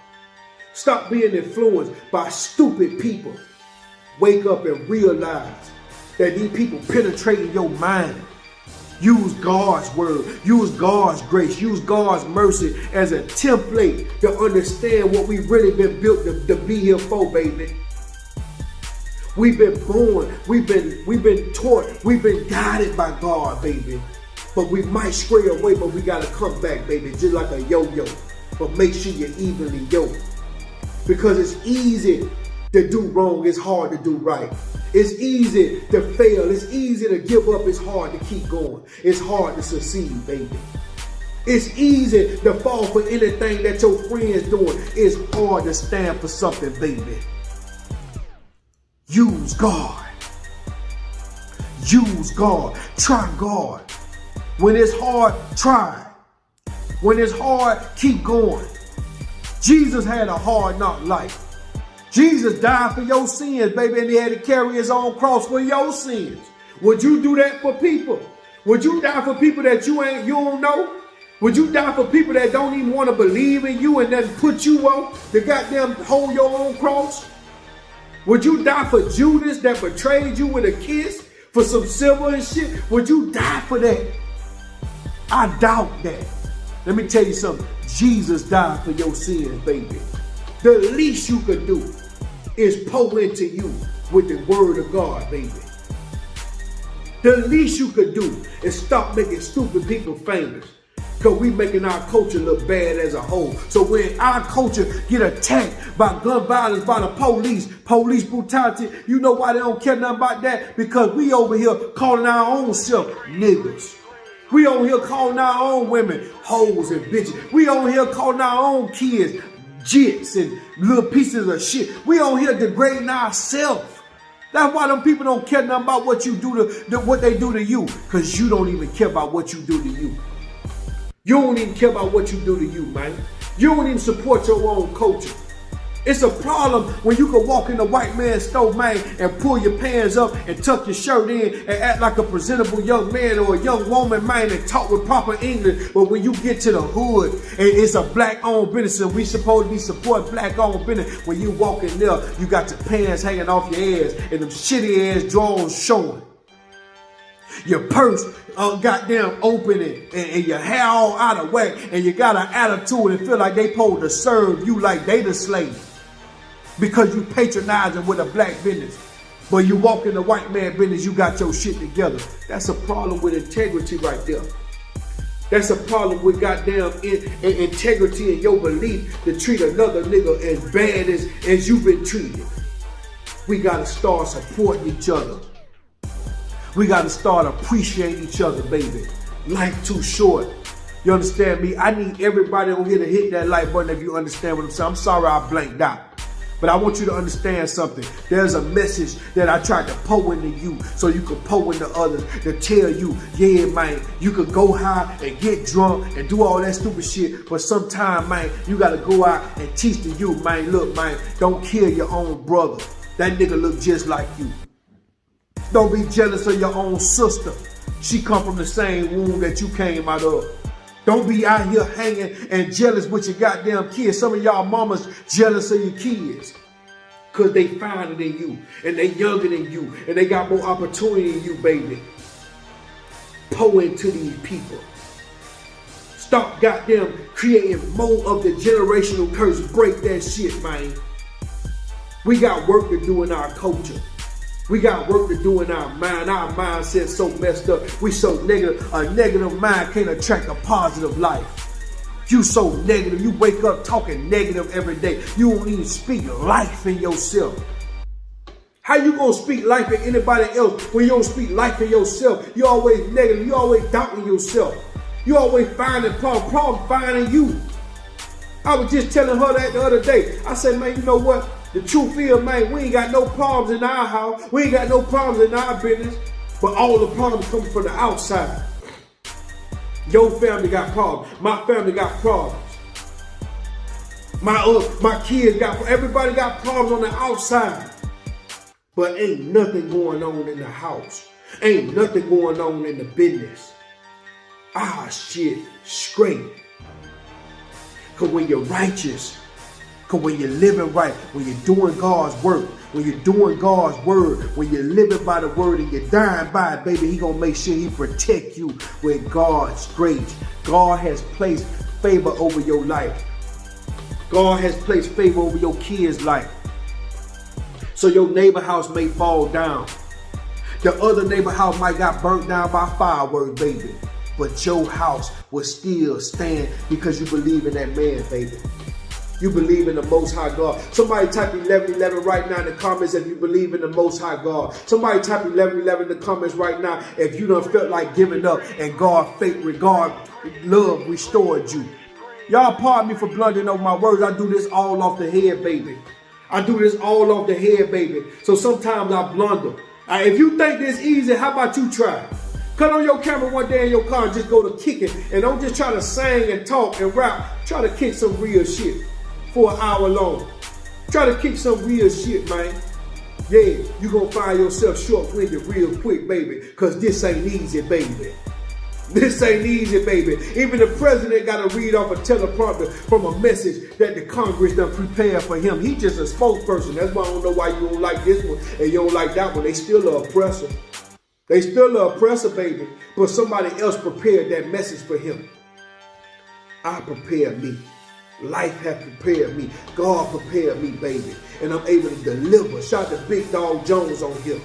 Stop being influenced by stupid people. Wake up and realize that these people penetrating your mind. Use God's word, use God's grace, use God's mercy as a template to understand what we've really been built to be here for, baby. We've been born, we've been taught, we've been guided by God, baby. But we might stray away, but we gotta come back, baby, just like a yo-yo. But make sure you're evenly yoked. Because it's easy to do wrong, it's hard to do right. It's easy to fail, it's easy to give up, it's hard to keep going. It's hard to succeed, baby. It's easy to fall for anything that your friend's doing. It's hard to stand for something, baby. Use God. Use God. Try God. When it's hard, try. When it's hard, keep going. Jesus had a hard knock life. Jesus died for your sins, baby, and he had to carry his own cross for your sins. Would you do that for people? Would you die for people that you don't know? Would you die for people that don't even want to believe in you and then put you on to goddamn hold your own cross? Would you die for Judas that betrayed you with a kiss for some silver and shit? Would you die for that? I doubt that. Let me tell you something. Jesus died for your sins, baby. The least you could do is pour into you with the word of God, baby. The least you could do is stop making stupid people famous. Because we making our culture look bad as a whole. So when our culture get attacked by gun violence, by the police brutality, you know why they don't care nothing about that? Because we over here calling our own self niggas. We over here calling our own women hoes and bitches. We over here calling our own kids jits and little pieces of shit. We over here degrading ourselves. That's why them people don't care nothing about what you do to what they do to you. Because you don't even care about what you do to you. You don't even care about what you do to you, man. You don't even support your own culture. It's a problem when you can walk in the white man's store, man, and pull your pants up and tuck your shirt in and act like a presentable young man or a young woman, man, and talk with proper English. But when you get to the hood and it's a black-owned business and we supposed to be supporting black-owned business, when you walk in there, you got your pants hanging off your ass and them shitty-ass drawers showing. Your purse goddamn open and your hair all out of whack and you got an attitude and feel like they supposed to serve you like they the slave because you patronizing with a black business. But you walk in the white man business, you got your shit together. That's a problem with integrity right there. That's a problem with goddamn integrity and your belief to treat another nigga as bad as you've been treated. We gotta start supporting each other. We got to start appreciating each other, baby. Life too short. You understand me? I need everybody on here to hit that like button if you understand what I'm saying. I'm sorry I blanked out. But I want you to understand something. There's a message that I tried to pour into you so you can pour into others to tell you, yeah, man, you could go high and get drunk and do all that stupid shit. But sometime, man, you got to go out and teach to you, man, look, man, don't kill your own brother. That nigga look just like you. Don't be jealous of your own sister. She come from the same womb that you came out of. Don't be out here hanging and jealous with your goddamn kids. Some of y'all mamas jealous of your kids because they finer than you and they younger than you and they got more opportunity than you, baby. Pour into these people. Stop goddamn creating more of the generational curse. Break that shit, man. We got work to do in our culture. We got work to do in our mind. Our mindset's so messed up. We so negative. A negative mind can't attract a positive life. You so negative. You wake up talking negative every day. You don't even speak life in yourself. How you gonna speak life in anybody else when you don't speak life in yourself? You always negative. You always doubting yourself. You always finding problem finding you. I was just telling her that the other day. I said, man, you know what? The truth is, man, we ain't got no problems in our house. We ain't got no problems in our business. But all the problems come from the outside. Your family got problems. My family got problems. My kids got, everybody got problems on the outside. But ain't nothing going on in the house. Ain't nothing going on in the business. Ah, shit, straight. Because when you're righteous, because when you're living right, when you're doing God's work, when you're doing God's word, when you're living by the word and you're dying by it, baby, he gonna make sure he protect you with God's grace. God has placed favor over your life. God has placed favor over your kids' life. So your neighbor house may fall down. The other neighbor house might got burnt down by fireworks, baby. But your house will still stand because you believe in that man, baby. You believe in the Most High God. Somebody type 1111 right now in the comments if you believe in the Most High God. Somebody type 1111 in the comments right now if you done felt like giving up and God love restored you. Y'all pardon me for blundering over my words. I do this all off the head, baby. I do this all off the head, baby. So sometimes I blunder. If you think this easy, how about you try? Cut on your camera one day in your car and just go to kick it. And don't just try to sing and talk and rap. Try to kick some real shit for an hour long. Try to kick some real shit, man. Yeah, you gonna find yourself short-winded real quick, baby, because this ain't easy, baby. This ain't easy, baby. Even the president got to read off a teleprompter from a message that the Congress done prepared for him. He just a spokesperson. That's why I don't know why you don't like this one and you don't like that one. They still an oppressor. They still an oppressor, baby. But somebody else prepared that message for him. I prepared me. Life has prepared me. God prepared me, baby. And I'm able to deliver. Shout out to Big Dog Jones on here.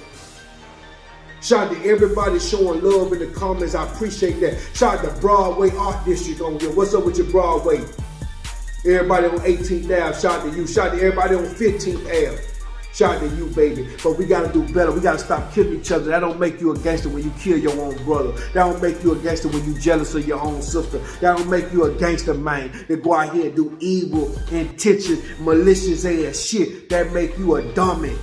Shout out to everybody showing love in the comments. I appreciate that. Shout out to Broadway Art District on here. What's up with your Broadway? Everybody on 18th Ave, shout out to you. Shout out to everybody on 15th Ave. Shout out to you, baby. But we got to do better. We got to stop killing each other. That don't make you a gangster when you kill your own brother. That don't make you a gangster when you jealous of your own sister. That don't make you a gangster, man. That go out here and do evil, intentions, malicious ass shit. That make you a dummy.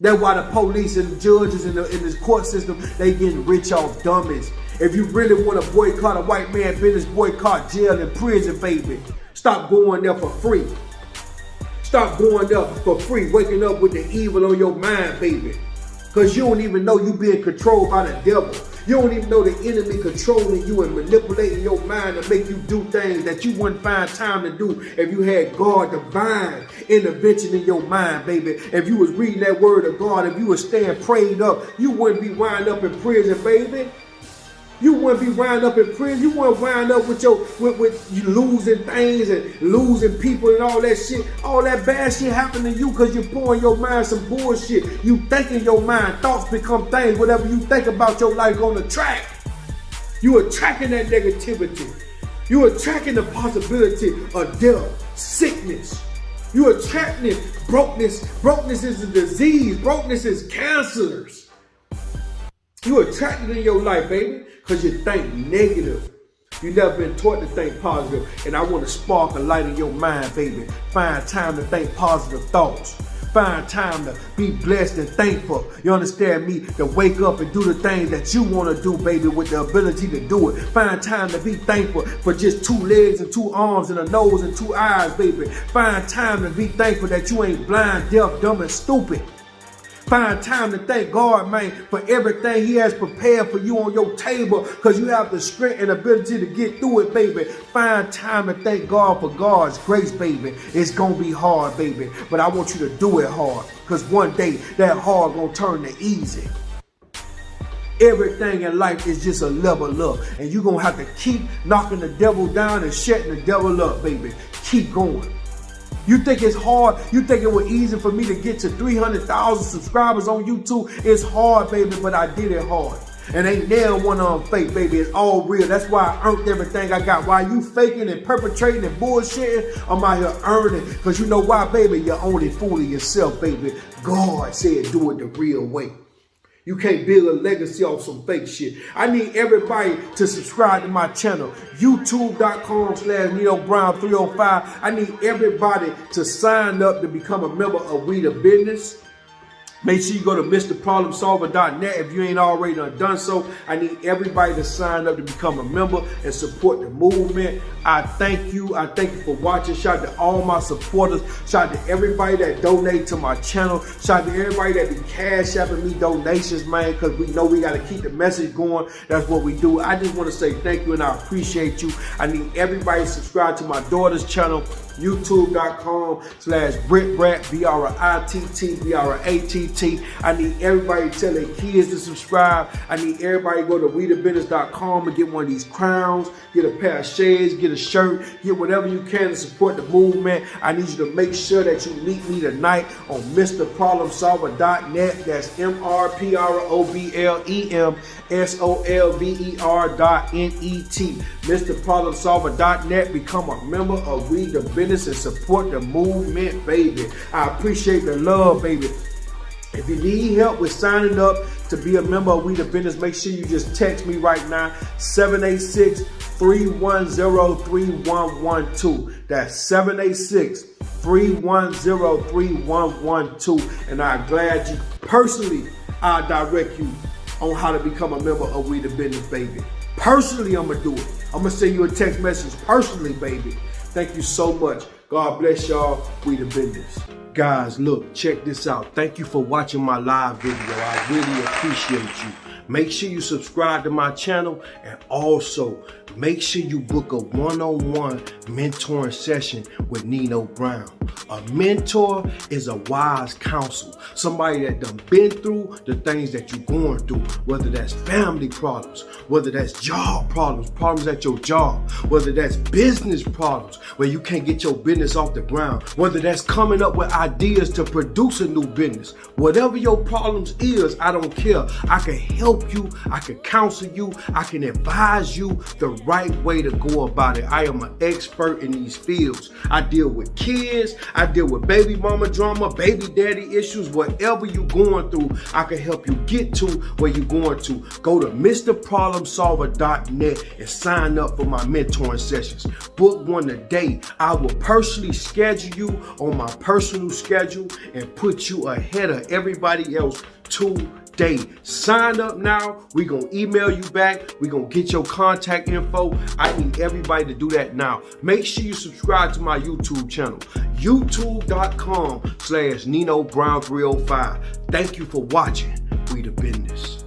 That's why the police and the judges in this court system, they getting rich off dummies. If you really want to boycott a white man business, boycott jail and prison, baby. Stop going there for free. Stop going there for free, waking up with the evil on your mind, baby. Because you don't even know you being controlled by the devil. You don't even know the enemy controlling you and manipulating your mind to make you do things that you wouldn't find time to do if you had God divine intervention in your mind, baby. If you was reading that word of God, if you was staying prayed up, you wouldn't be wound up in prison, baby. You wouldn't be wound up in prison. You wouldn't wind up with you losing things and losing people and all that shit. All that bad shit happened to you because you're pouring your mind some bullshit. You think in your mind. Thoughts become things. Whatever you think about your life on the track. You attracting that negativity. You attracting the possibility of death, sickness. You attracting brokenness. Brokenness is a disease. Brokenness is cancers. You attracted in your life, baby. Because you think negative. You never been taught to think positive. And I want to spark a light in your mind, baby. Find time to think positive thoughts. Find time to be blessed and thankful. You understand me? To wake up and do the things that you want to do, baby, with the ability to do it. Find time to be thankful for just 2 legs and 2 arms and a nose and 2 eyes, baby. Find time to be thankful that you ain't blind, deaf, dumb, and stupid. Find time to thank God, man, for everything he has prepared for you on your table because you have the strength and ability to get through it, baby. Find time to thank God for God's grace, baby. It's going to be hard, baby, but I want you to do it hard because one day that hard going to turn to easy. Everything in life is just a level up, and you're going to have to keep knocking the devil down and shutting the devil up, baby. Keep going. You think it's hard? You think it was easy for me to get to 300,000 subscribers on YouTube? It's hard, baby, but I did it hard. And ain't now one of them fake, baby. It's all real. That's why I earned everything I got. While you faking and perpetrating and bullshitting, I'm out here earning. Because you know why, baby? You're only fooling yourself, baby. God said do it the real way. You can't build a legacy off some fake shit. I need everybody to subscribe to my channel. YouTube.com/Nino Brown 305. I need everybody to sign up to become a member of We The Business. Make sure you go to MrProblemSolver.net if you ain't already done so. I need everybody to sign up to become a member and support the movement. I thank you. I thank you for watching. Shout out to all my supporters. Shout out to everybody that donate to my channel. Shout out to everybody that be cash apping me donations, man, because we know we got to keep the message going. That's what we do. I just want to say thank you and I appreciate you. I need everybody to subscribe to my daughter's channel. YouTube.com/BrittBrat, BRITTBRATT. I need everybody to tell their kids to subscribe. I need everybody to go to WeTheBusiness.com and get one of these crowns, get a pair of shades, get a shirt, get whatever you can to support the movement. I need you to make sure that you meet me tonight on MrProblemSolver.net. That's MrProblemSolver.net. MrProblemSolver.net. Become a member of We The Business and support the movement, baby. I appreciate the love, baby. If you need help with signing up to be a member of We The Business, make sure you just text me right now, 786-310-3112. That's 786-310-3112. And I'm glad you personally, I'll direct you on how to become a member of We The Business, baby. Personally, I'm going to do it. I'm going to send you a text message personally, baby. Thank you so much. God bless y'all. We The Business. Guys, look, check this out. Thank you for watching my live video. I really appreciate you. Make sure you subscribe to my channel, and also make sure you book a one-on-one mentoring session with Nino Brown. A mentor is a wise counsel, somebody that done been through the things that you're going through, whether that's family problems, whether that's job problems, problems at your job, whether that's business problems where you can't get your business off the ground, whether that's coming up with ideas to produce a new business. Whatever your problems is, I don't care. I can help you, I can counsel you, I can advise you the right way to go about it. I am an expert in these fields. I deal with kids, I deal with baby mama drama, baby daddy issues, whatever you're going through, I can help you get to where you're going to. Go to MrProblemSolver.net and sign up for my mentoring sessions. Book one today. I will personally schedule you on my personal schedule and put you ahead of everybody else today. Sign up now. We're going to email you back. We're going to get your contact info. I need everybody to do that now. Make sure you subscribe to my YouTube channel, youtube.com/Nino Brown 305. Thank you for watching. We the business.